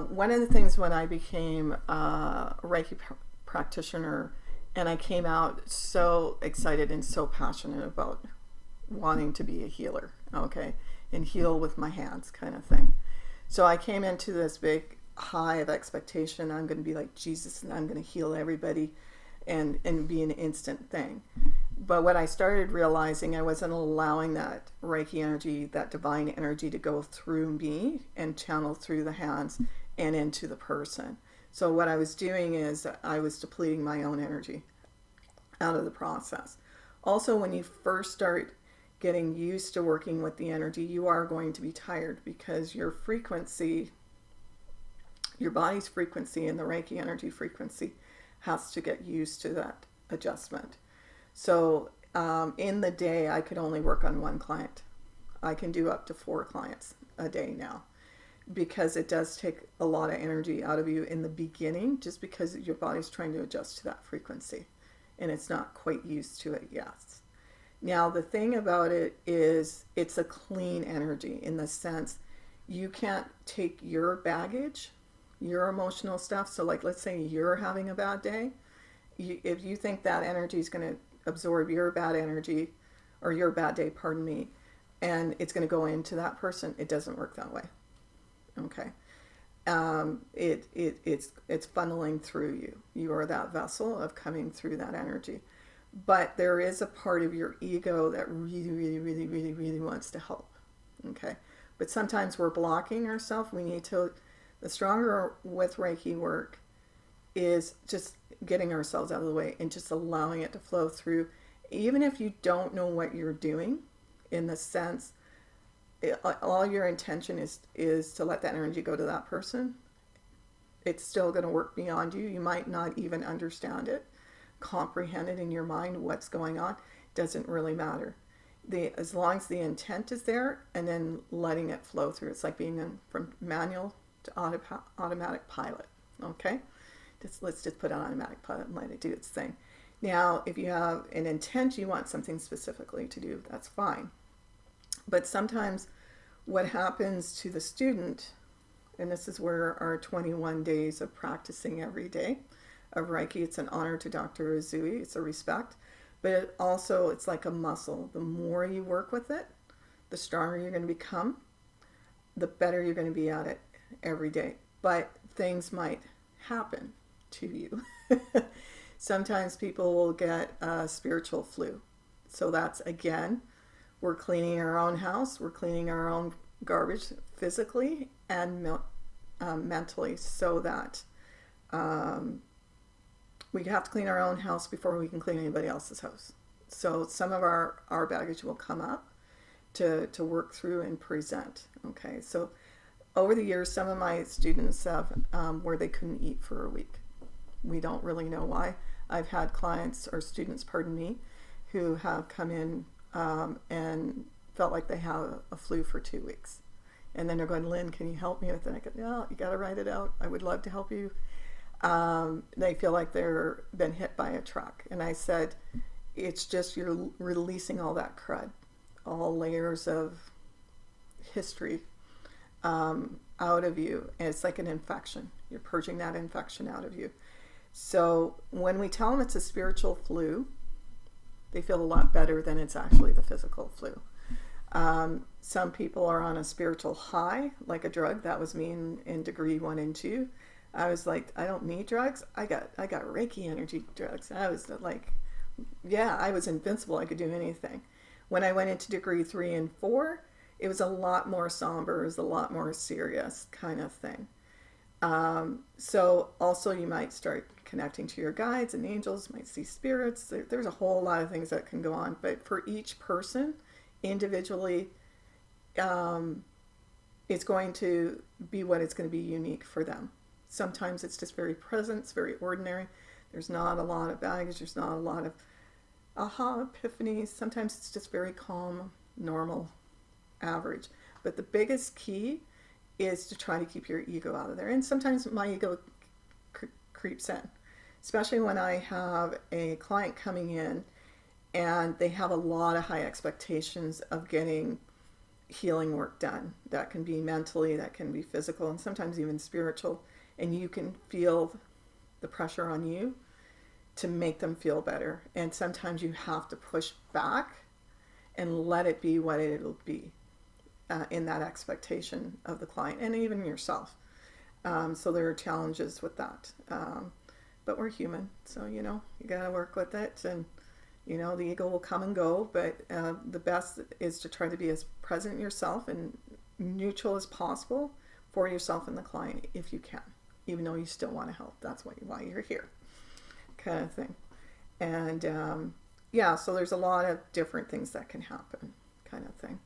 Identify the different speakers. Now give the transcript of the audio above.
Speaker 1: One of the things when I became a Reiki practitioner and I came out so excited and so passionate about wanting to be a healer, okay, and heal with my hands kind of thing. So I came into this big high of expectation. I'm going to be like Jesus and I'm going to heal everybody and be an instant thing. But what I started realizing, I wasn't allowing that Reiki energy, that divine energy to go through me and channel through the hands and into the person. So what I was doing is I was depleting my own energy out of the process. Also, when you first start getting used to working with the energy, you are going to be tired because your frequency, your body's frequency and the Reiki energy frequency has to get used to that adjustment. So in the day, I could only work on one client. I can do up to 4 clients a day now because it does take a lot of energy out of you in the beginning just because your body's trying to adjust to that frequency and it's not quite used to it yet. Now, the thing about it is it's a clean energy in the sense you can't take your baggage, your emotional stuff. So like, let's say you're having a bad day. If you think that energy is going to absorb your bad energy or your bad day, pardon me, and it's going to go into that person, it doesn't work that way. Okay. It's funneling through you. You are that vessel of coming through that energy. But there is a part of your ego that really, really, really, really, really wants to help. Okay. But sometimes we're blocking ourselves. We need to, the stronger with Reiki work is just getting ourselves out of the way and just allowing it to flow through. Even if you don't know what you're doing, in the sense, all your intention is to let that energy go to that person, it's still going to work beyond you. You might not even understand it, comprehend it in your mind, what's going on. Doesn't really matter. As long as the intent is there and then letting it flow through. It's like being from manual to automatic pilot. Okay? Let's just put on automatic pilot and let it do its thing. Now, if you have an intent, you want something specifically to do, that's fine. But sometimes what happens to the student, and this is where our 21 days of practicing every day of Reiki, it's an honor to Dr. Uzui, it's a respect, but it's like a muscle. The more you work with it, the stronger you're going to become, the better you're going to be at it every day. But things might happen to you. Sometimes people will get a spiritual flu. So that's, again, we're cleaning our own house, we're cleaning our own garbage physically and mentally, so that we have to clean our own house before we can clean anybody else's house. So some of our baggage will come up to work through and present. Okay, so over the years, some of my students have where they couldn't eat for a week. We don't really know why. I've had clients or students, pardon me, who have come in and felt like they have a flu for 2 weeks. And then they're going, Lynn, can you help me with it? I go, no, you got to write it out. I would love to help you. They feel like they're been hit by a truck. And I said, it's just you're releasing all that crud, all layers of history out of you. And it's like an infection. You're purging that infection out of you. So when we tell them it's a spiritual flu, they feel a lot better than it's actually the physical flu. Some people are on a spiritual high, like a drug. That was me in degree 1 and 2. I was like, I don't need drugs. I got Reiki energy drugs. I was like, yeah, I was invincible. I could do anything. When I went into degree 3 and 4, it was a lot more somber. It was a lot more serious kind of thing. So also you might start connecting to your guides and angels, might see spirits. There's a whole lot of things that can go on. But for each person individually, it's going to be what it's going to be unique for them. Sometimes it's just very present, it's very ordinary. There's not a lot of baggage, there's not a lot of aha epiphanies. Sometimes it's just very calm, normal, average. But the biggest key is to try to keep your ego out of there. And sometimes my ego creeps in, especially when I have a client coming in and they have a lot of high expectations of getting healing work done. That can be mentally, that can be physical, and sometimes even spiritual. And you can feel the pressure on you to make them feel better. And sometimes you have to push back and let it be what it'll be, in that expectation of the client and even yourself. So there are challenges with that. But we're human, so you gotta work with it, and the ego will come and go. But the best is to try to be as present yourself and neutral as possible for yourself and the client if you can, even though you still want to help. That's why you're here, kind of thing. And yeah, so there's a lot of different things that can happen, kind of thing.